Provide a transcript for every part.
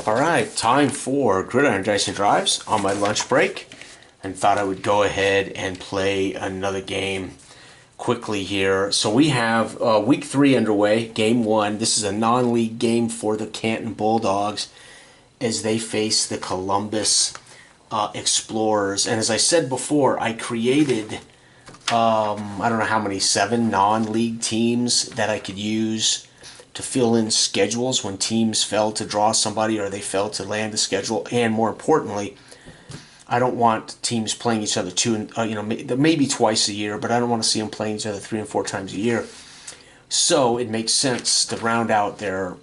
Alright, time for Gridiron Dice and Drives on my lunch break, and thought I would go ahead and play another game quickly here. So we have week 3 underway, game 1. This is a non-league game for the Canton Bulldogs as they face the Columbus Explorers. And as I said before, I created, I don't know how many, 7 non-league teams that I could use to fill in schedules when teams fail to draw somebody or they fail to land the schedule. And more importantly, I don't want teams playing each other maybe twice a year, but I don't want to see them playing each other 3 and 4 times a year. So it makes sense to round out their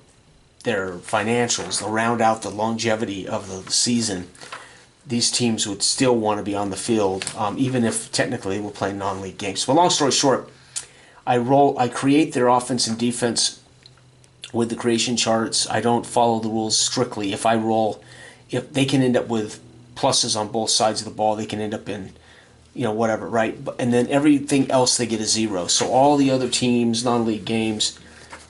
financials, to round out the longevity of the season. These teams would still want to be on the field, even if technically we're playing non-league games. But long story short, I create their offense and defense with the creation charts. I don't follow the rules strictly. If if they can end up with pluses on both sides of the ball, they can end up in, whatever, right? And then everything else they get a 0. So all the other teams, non-league games,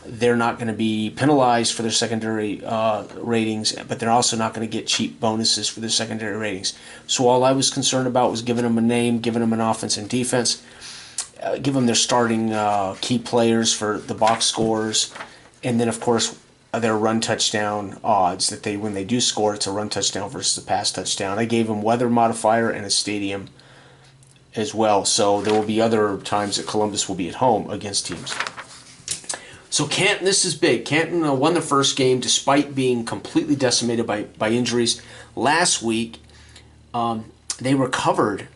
they're not going to be penalized for their secondary ratings, but they're also not going to get cheap bonuses for their secondary ratings. So all I was concerned about was giving them a name, giving them an offense and defense, give them their starting key players for the box scores, and then, of course, their run touchdown odds that when they do score, it's a run touchdown versus a pass touchdown. I gave them weather modifier and a stadium as well. So there will be other times that Columbus will be at home against teams. So Canton, this is big. Canton won the first game despite being completely decimated by injuries. Last week, they recovered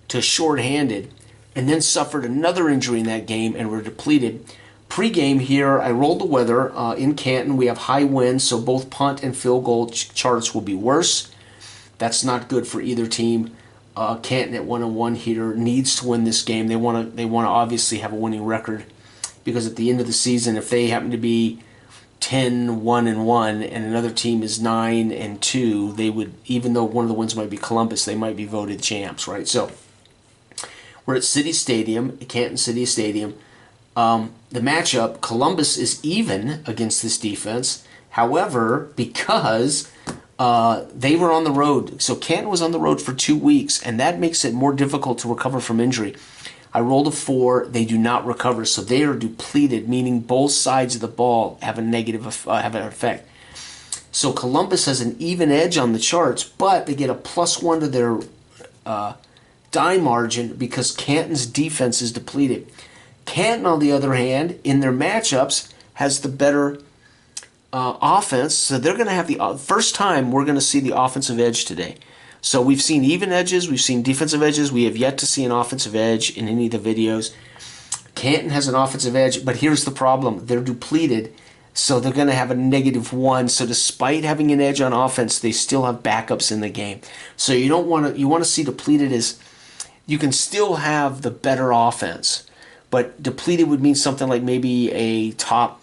to shorthanded and then suffered another injury in that game and were depleted. Pre-game here, I rolled the weather. In Canton, we have high winds, so both punt and field goal charts will be worse. That's not good for either team. Canton at 1-1 here needs to win this game. They want to obviously have a winning record, because at the end of the season, if they happen to be 10-1-1 and another team is 9-2, they would, even though one of the wins might be Columbus, they might be voted champs, right? So we're at City Stadium, Canton City Stadium. The matchup, Columbus is even against this defense. However, because they were on the road, so Canton was on the road for 2 weeks, and that makes it more difficult to recover from injury. I rolled a 4. They do not recover, so they are depleted, meaning both sides of the ball have an effect. So Columbus has an even edge on the charts, but they get a +1 to their die margin because Canton's defense is depleted. Canton, on the other hand, in their matchups, has the better offense, so they're going to have the first time we're going to see the offensive edge today. So we've seen even edges, we've seen defensive edges, we have yet to see an offensive edge in any of the videos. Canton has an offensive edge, but here's the problem. They're depleted, so they're going to have a -1. So despite having an edge on offense, they still have backups in the game. So you want to see depleted as you can still have the better offense, but depleted would mean something like maybe a top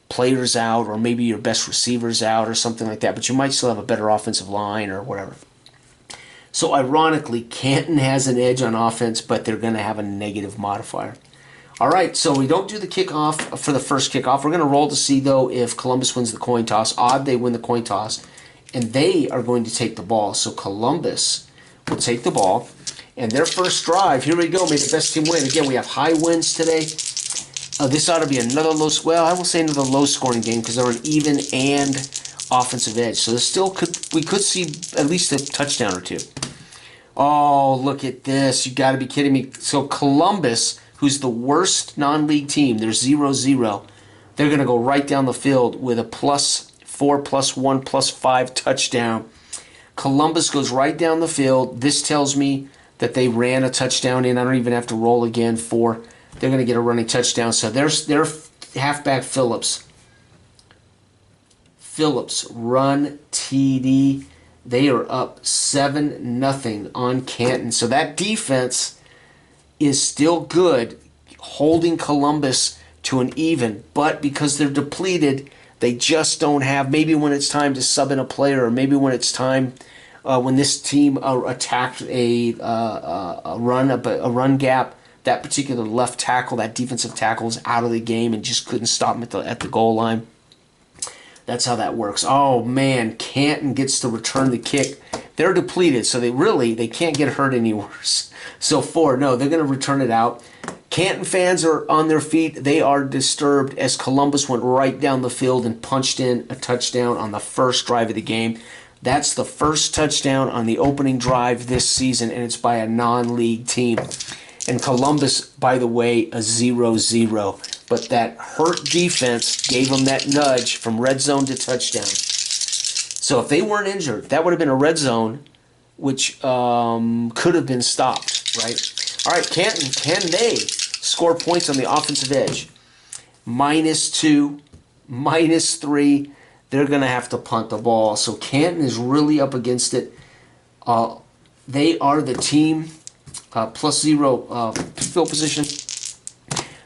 player's out, or maybe your best receiver's out, or something like that. But you might still have a better offensive line or whatever. So ironically, Canton has an edge on offense, but they're going to have a negative modifier. All right, so we don't do the kickoff for the first kickoff. We're going to roll to see, though, if Columbus wins the coin toss. Odd they win the coin toss, and they are going to take the ball. So Columbus will take the ball. And their first drive, here we go, may the best team win. Again, we have high winds today. This ought to be another I will say another low-scoring game because they're an even and offensive edge. So this we could see at least a touchdown or 2. Oh, look at this. You got to be kidding me. So Columbus, who's the worst non-league team, they're 0-0. They're going to go right down the field with a +4, +1, +5 touchdown. Columbus goes right down the field. This tells me that they ran a touchdown in. I don't even have to roll again for. They're going to get a running touchdown. So there's their halfback Phillips. Run TD. They are up 7-0 on Canton. So that defense is still good, holding Columbus to an even. But because they're depleted, they just don't have, maybe when it's time to sub in a player, or maybe when it's time when this team attacked a run gap, that particular left tackle, that defensive tackle is out of the game and just couldn't stop him at the goal line. That's how that works. Oh man, Canton gets to return the kick. They're depleted, so they can't get hurt any worse. So 4, no, they're going to return it out. Canton fans are on their feet. They are disturbed as Columbus went right down the field and punched in a touchdown on the first drive of the game. That's the first touchdown on the opening drive this season, and it's by a non-league team. And Columbus, by the way, a 0-0. But that hurt defense gave them that nudge from red zone to touchdown. So if they weren't injured, that would have been a red zone, which could have been stopped, right? All right, Canton, can they score points on the offensive edge? -2, -3. They're going to have to punt the ball. So Canton is really up against it. They are the team, +0 field position.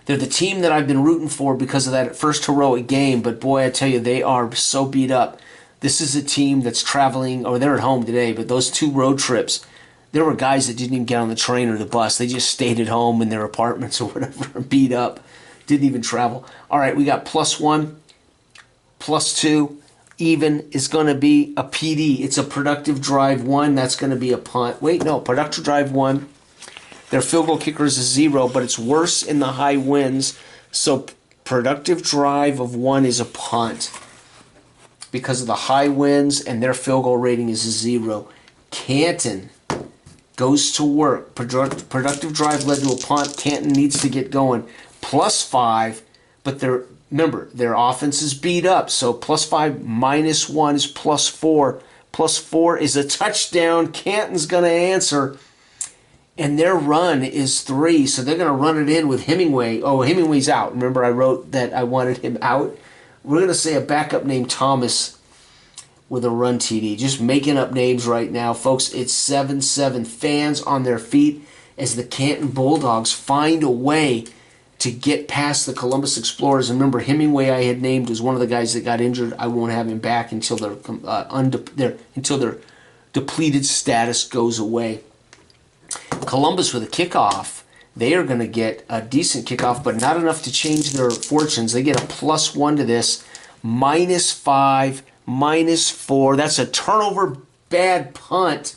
They're the team that I've been rooting for because of that first heroic game. But boy, I tell you, they are so beat up. This is a team that's traveling, or they're at home today, but those 2 road trips, there were guys that didn't even get on the train or the bus. They just stayed at home in their apartments or whatever, beat up, didn't even travel. All right, we got +1, +2. Even is going to be a PD. It's a productive drive 1. That's going to be a punt. Wait, no, productive drive 1. Their field goal kicker is a 0, but it's worse in the high winds. So productive drive of 1 is a punt because of the high winds, and their field goal rating is a 0. Canton goes to work. Productive drive led to a punt. Canton needs to get going. +5, but remember, their offense is beat up. So +5 -1 is +4. +4 is a touchdown. Canton's going to answer. And their run is 3. So they're going to run it in with Hemingway. Oh, Hemingway's out. Remember I wrote that I wanted him out? We're going to say a backup named Thomas with a run TD. Just making up names right now. Folks, it's 7-7. Fans on their feet as the Canton Bulldogs find a way to get past the Columbus Explorers. And remember, Hemingway I had named was one of the guys that got injured. I won't have him back until their depleted status goes away. Columbus with a kickoff. They are going to get a decent kickoff, but not enough to change their fortunes. They get a +1 to this. -5, -4. That's a turnover bad punt.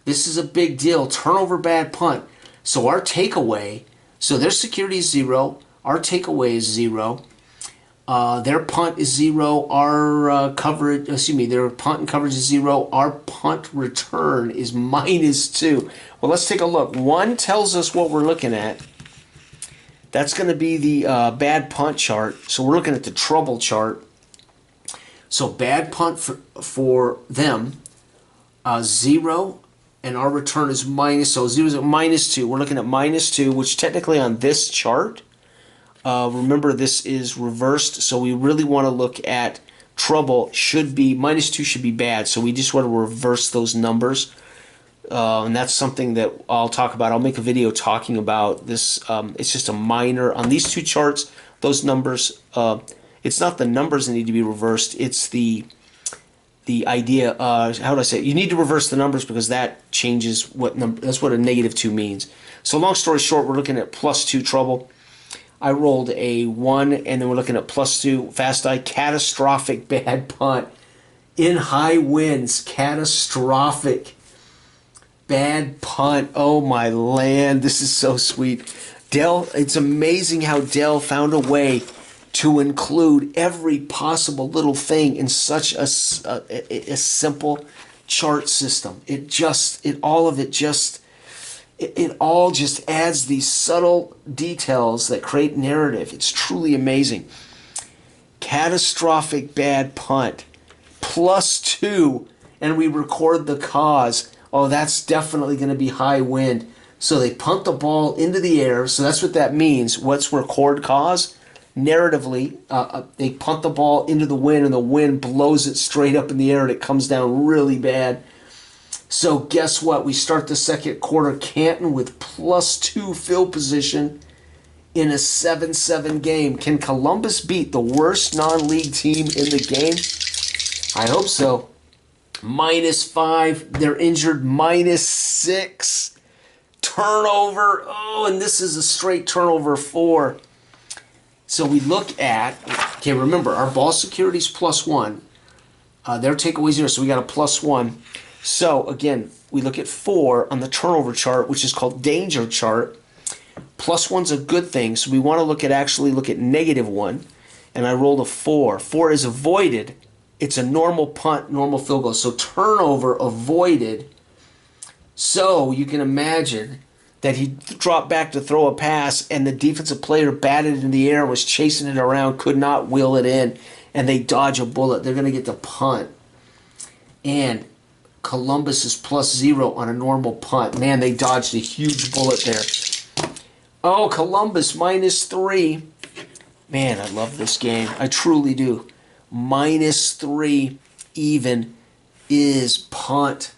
This is a big deal. Turnover bad punt. So our takeaway, so their security is 0. Our takeaway is 0. Their punt is 0. Our their punt and coverage is 0. Our punt return is -2. Well, let's take a look. 1 tells us what we're looking at. That's going to be the bad punt chart. So we're looking at the trouble chart. So bad punt for them, 0, and our return is -. So 0 is at -2. We're looking at -2, which technically on this chart, remember this is reversed, so we really want to look at trouble. Should be -2 should be bad, so we just want to reverse those numbers, and that's something that I'll talk about. I'll make a video talking about this. It's just a minor on these 2 charts. Those numbers, it's not the numbers that need to be reversed. It's the idea. How do I say it? You need to reverse the numbers because that changes what number. That's what a -2 means. So long story short, we're looking at +2 trouble. I rolled a 1, and then we're looking at +2 fast eye. Catastrophic bad punt in high winds. Catastrophic bad punt. Oh my land, this is so sweet. Dell, it's amazing how Dell found a way to include every possible little thing in such a simple chart system. It all just adds these subtle details that create narrative. It's truly amazing. Catastrophic bad punt. +2, and we record the cause. Oh, that's definitely going to be high wind. So they punt the ball into the air. So that's what that means. What's record cause? Narratively, they punt the ball into the wind, and the wind blows it straight up in the air, and it comes down really bad. So guess what? We start the second quarter, Canton with +2 field position in a 7-7 game. Can Columbus beat the worst non-league team in the game? I hope so. -5. They're injured. -6. Turnover. Oh, and this is a straight turnover 4. So we look at, okay, remember, our ball security is +1. Their takeaway 0, so we got a +1. So, again, we look at 4 on the turnover chart, which is called danger chart. +1's a good thing, so we want to actually look at -1. And I rolled a 4. 4 is avoided. It's a normal punt, normal field goal. So turnover avoided. So you can imagine that he dropped back to throw a pass and the defensive player batted it in the air, was chasing it around, could not wheel it in, and they dodge a bullet. They're going to get the punt. And Columbus is +0 on a normal punt. Man, they dodged a huge bullet there. Oh, Columbus -3. Man, I love this game. I truly do. -3 even is punt.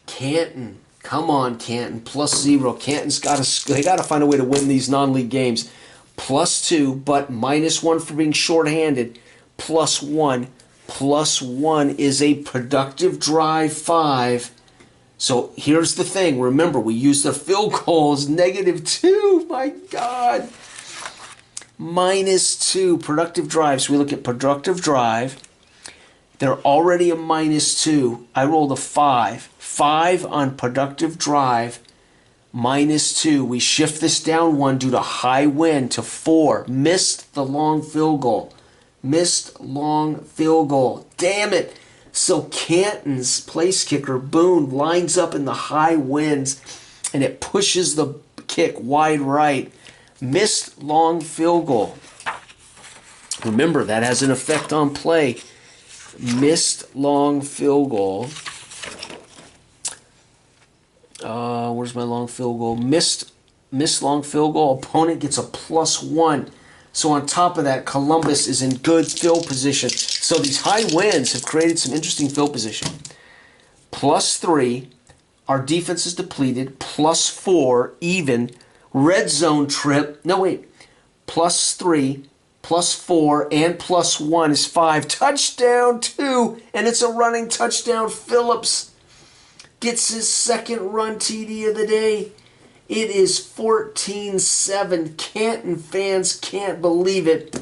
Canton. Come on, Canton. +0. Canton's they got to find a way to win these non-league games. +2, but -1 for being shorthanded. +1. +1 is a productive drive 5. So here's the thing. Remember, we used the field goals. -2. My God. -2. Productive drives. We look at productive drive. They're already a -2. I rolled a 5. 5 on productive drive. -2. We shift this down 1 due to high wind to 4. Missed the long field goal. Missed long field goal. Damn it. So Canton's place kicker, Boone, lines up in the high winds and it pushes the kick wide right. Missed long field goal. Remember, that has an effect on play. Missed long field goal. Where's my long field goal? Missed long field goal. Opponent gets a +1. So on top of that, Columbus is in good field position. So these high winds have created some interesting field position. +3. Our defense is depleted. +4. Even. Red zone trip. No, wait. +3. +4 and +1 is 5. Touchdown 2, and it's a running touchdown. Phillips gets his second run TD of the day. It is 14-7. Canton fans can't believe it.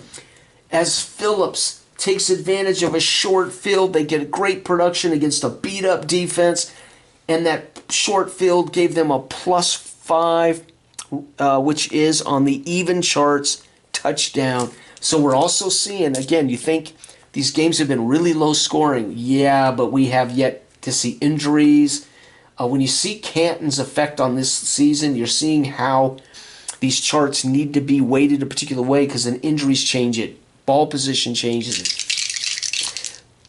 As Phillips takes advantage of a short field, they get a great production against a beat-up defense, and that short field gave them a +5, which is on the even charts, touchdown. So we're also seeing, again, you think these games have been really low scoring. Yeah, but we have yet to see injuries. When you see Canton's effect on this season, you're seeing how these charts need to be weighted a particular way because then injuries change it. Ball position changes it.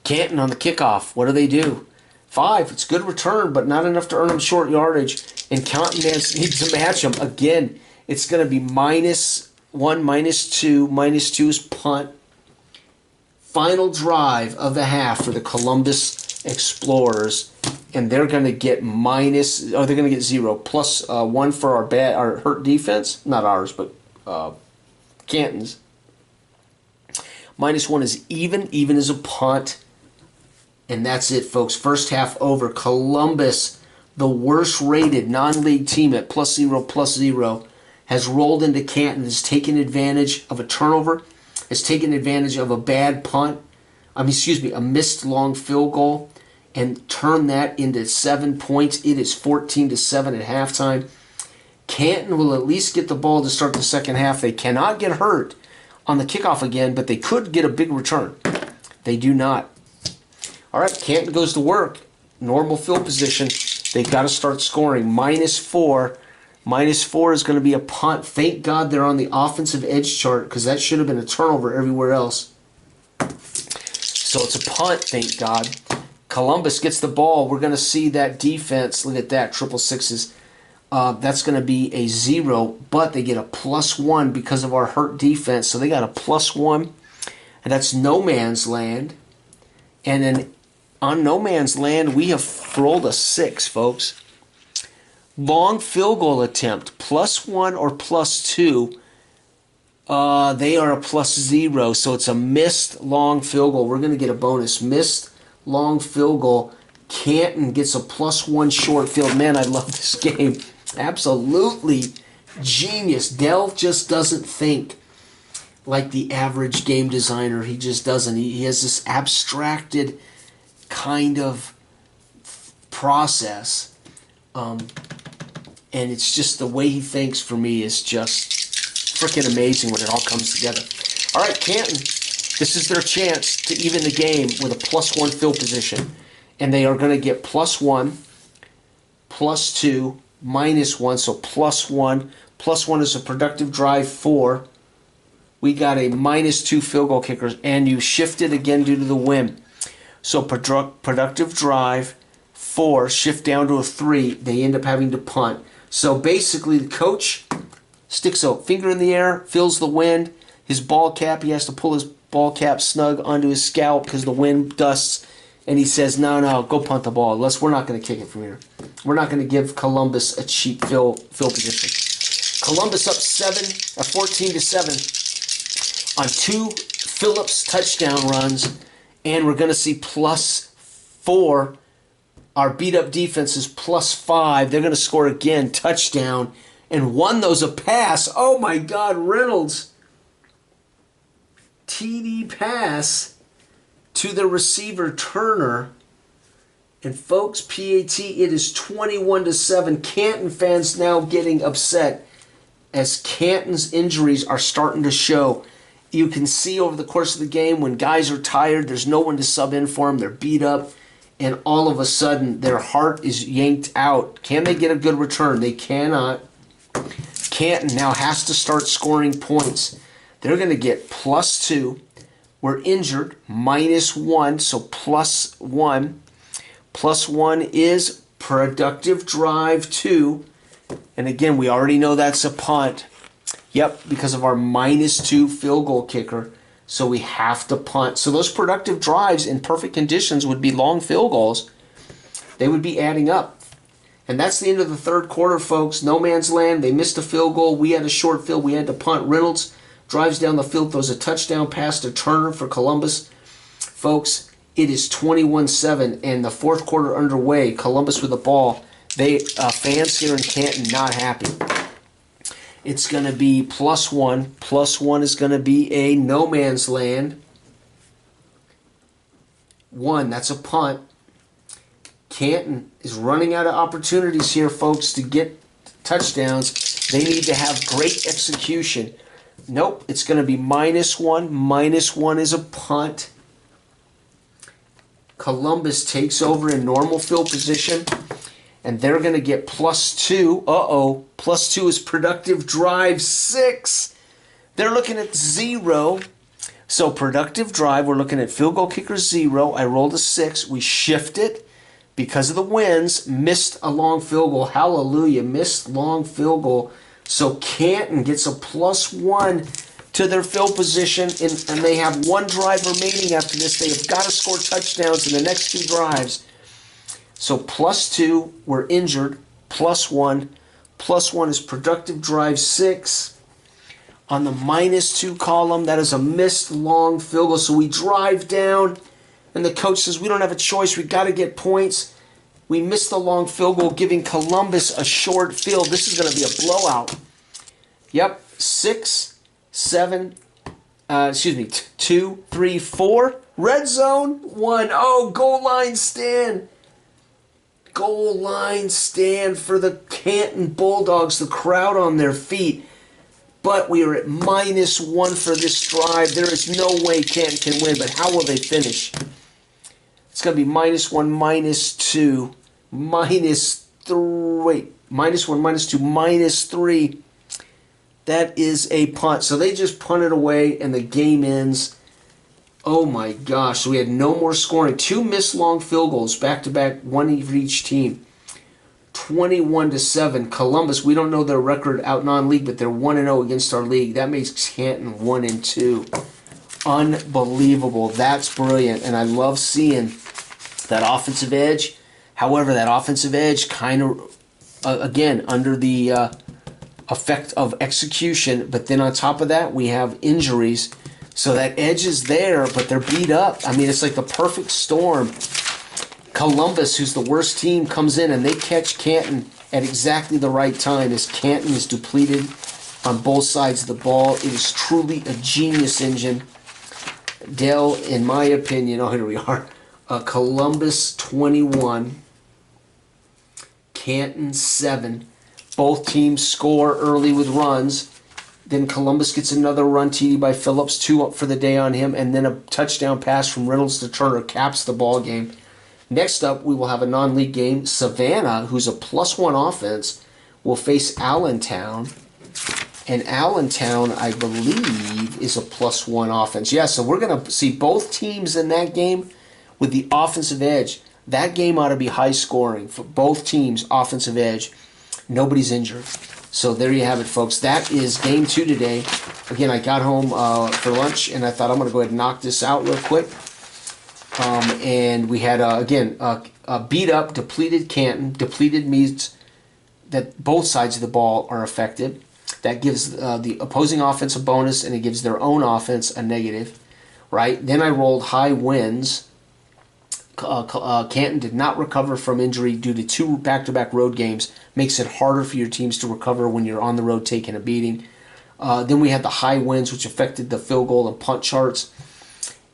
Canton on the kickoff, what do? 5. It's good return, but not enough to earn them short yardage. And Canton needs to match them. Again, it's going to be -1, -2. -2 is punt. Final drive of the half for the Columbus Explorers, and they're going to get they're going to get 0. +1 for our hurt defense. Not ours, but Canton's. -1 is even. Even is a punt. And that's it, folks. First half over. Columbus, the worst rated non-league team at +0, +0, has rolled into Canton, has taken advantage of a turnover, has taken advantage of a bad punt, a missed long field goal, and turned that into 7 points. It is 14-7 at halftime. Canton will at least get the ball to start the second half. They cannot get hurt on the kickoff again, but they could get a big return. They do not. All right, Canton goes to work. Normal field position. They've got to start scoring. -4. -4 is going to be a punt. Thank God they're on the offensive edge chart because that should have been a turnover everywhere else. So it's a punt, thank God. Columbus gets the ball. We're going to see that defense. Look at that, 666s. That's going to be a 0, but they get a +1 because of our hurt defense. So they got a +1, and that's no man's land. And then on no man's land, we have rolled a 6, folks. Long field goal attempt, +1 or +2. They are a +0, so it's a missed long field goal. We're going to get a bonus. Missed long field goal. Canton gets a +1 short field. Man, I love this game. Absolutely Genius. Dell just doesn't think like the average game designer. He just doesn't. He has this abstracted kind of process. And it's just the way he thinks, for me, is just freaking amazing when it all comes together. All right, Canton. This is their chance to even the game with a +1 field position. And they are going to get +1, +2, -1. So +1. +1 is a productive drive 4. We got a -2 field goal kickers. And you shifted again due to the wind. So productive drive 4, shift down to a 3. They end up having to punt. So basically the coach sticks a finger in the air, feels the wind. His ball cap, he has to pull his ball cap snug onto his scalp because the wind dusts. And he says, no, go punt the ball. We're not going to kick it from here. We're not going to give Columbus a cheap field position. Columbus up 14-7 on 2 Phillips touchdown runs. And we're going to see +4. Our beat-up defense is +5. They're going to score again, touchdown. And one those a pass. Oh, my God, Reynolds. TD pass to the receiver, Turner. And folks, PAT, it is 21-7. Canton fans now getting upset as Canton's injuries are starting to show. You can see over the course of the game when guys are tired, there's no one to sub in for them, they're beat up, and all of a sudden their heart is yanked out. Can they get a good return? They cannot. Canton now has to start scoring points. They're going to get +2. We're injured, -1, so +1. +1 is productive drive 2. And again, we already know that's a punt. Yep, because of our -2 field goal kicker. So we have to punt. So those productive drives in perfect conditions would be long field goals. They would be adding up. And that's the end of the third quarter, folks. No man's land. They missed a field goal. We had a short field. We had to punt. Reynolds drives down the field, throws a touchdown pass to Turner for Columbus. Folks, it is 21-7, and the fourth quarter underway. Columbus with the ball. Fans here in Canton not happy. It's going to be +1. +1 is going to be a no man's land. 1, that's a punt. Canton is running out of opportunities here, folks, to get touchdowns. They need to have great execution. Nope, it's going to be -1. -1 is a punt. Columbus takes over in normal field position, and they're going to get +2. Uh-oh, +2 is productive drive 6. They're looking at 0. So productive drive, we're looking at field goal kicker 0. I rolled a 6. We shift it because of the winds. Missed a long field goal. Hallelujah, missed long field goal. So Canton gets a +1 to their field position, and they have 1 drive remaining after this. They have got to score touchdowns in the next 2 drives. So +2, we're injured. +1. +1 is productive drive 6. On the -2 column, that is a missed long field goal. So we drive down, and the coach says, we don't have a choice. We got to get points. We missed the long field goal, giving Columbus a short field. This is going to be a blowout. Yep, 6, 7, 2, 3, 4. Red zone, 1. Oh, goal line stand. Goal line stand for the Canton Bulldogs. The crowd on their feet. But we are at -1 for this drive. There is no way Canton can win, but how will they finish? It's going to be -1, -2, -3. -1, -2, -3. That is a punt. So they just punted away, and the game ends. Oh my gosh. So we had no more scoring. 2 missed long field goals, back-to-back, 1 for each team. 21-7. Columbus, we don't know their record out non-league, but they're 1-0 against our league. That makes Canton 1-2. Unbelievable. That's brilliant. And I love seeing that offensive edge. However, that offensive edge kind of, again, under the effect of execution. But then on top of that, we have injuries. So that edge is there, but they're beat up. I mean, it's like the perfect storm. Columbus, who's the worst team, comes in and they catch Canton at exactly the right time as Canton is depleted on both sides of the ball. It is truly a genius engine. Dell, in my opinion, oh, here we are. Columbus 21, Canton 7. Both teams score early with runs. Then Columbus gets another run TD by Phillips, 2 up for the day on him, and then a touchdown pass from Reynolds to Turner caps the ball game. Next up, we will have a non-league game. Savannah, who's a +1 offense, will face Allentown. And Allentown, I believe, is a +1 offense. Yeah, so we're going to see both teams in that game with the offensive edge. That game ought to be high scoring for both teams, offensive edge. Nobody's injured. So there you have it, folks. That is game 2 today. Again, I got home for lunch, and I thought I'm going to go ahead and knock this out real quick. And we had, again, a beat-up, depleted Canton. Depleted means that both sides of the ball are affected. That gives the opposing offense a bonus, and it gives their own offense a negative, right? Then I rolled high wins. Canton did not recover from injury due to 2 back-to-back road games. Makes it harder for your teams to recover when you're on the road taking a beating. Then we had the high wins, which affected the field goal and punt charts.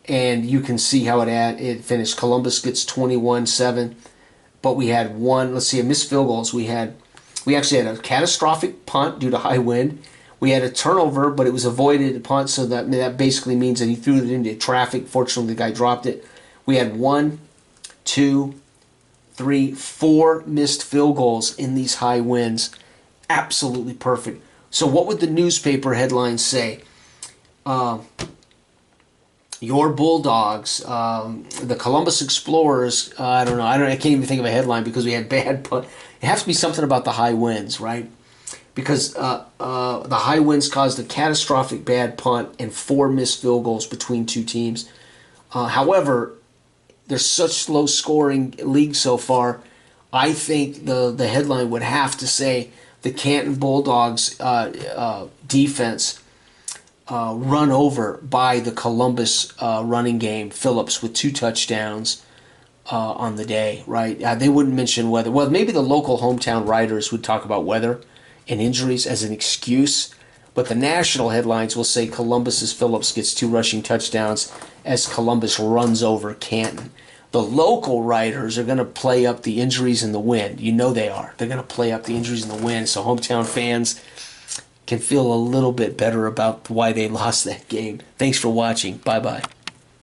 And you can see how it finished. Columbus gets 21-7. But we had missed field goals. We actually had a catastrophic punt due to high wind. We had a turnover, but it was avoided punt, so that basically means that he threw it into traffic. Fortunately, the guy dropped it. We had 1, 2, 3, 4 missed field goals in these high winds. Absolutely perfect. So what would the newspaper headlines say? Your Bulldogs, the Columbus Explorers, I don't know. I can't even think of a headline because we had bad punt. It has to be something about the high winds, right? Because the high winds caused a catastrophic bad punt and 4 missed field goals between 2 teams. However, there's such low scoring league so far. I think the headline would have to say the Canton Bulldogs defense run over by the Columbus running game. Phillips with 2 touchdowns on the day, right? They wouldn't mention weather. Well, maybe the local hometown writers would talk about weather and injuries as an excuse, but the national headlines will say Columbus's Phillips gets 2 rushing touchdowns as Columbus runs over Canton. The local writers are going to play up the injuries and the wind. You know they are. They're going to play up the injuries and the wind, so hometown fans can feel a little bit better about why they lost that game. Thanks for watching. Bye-bye.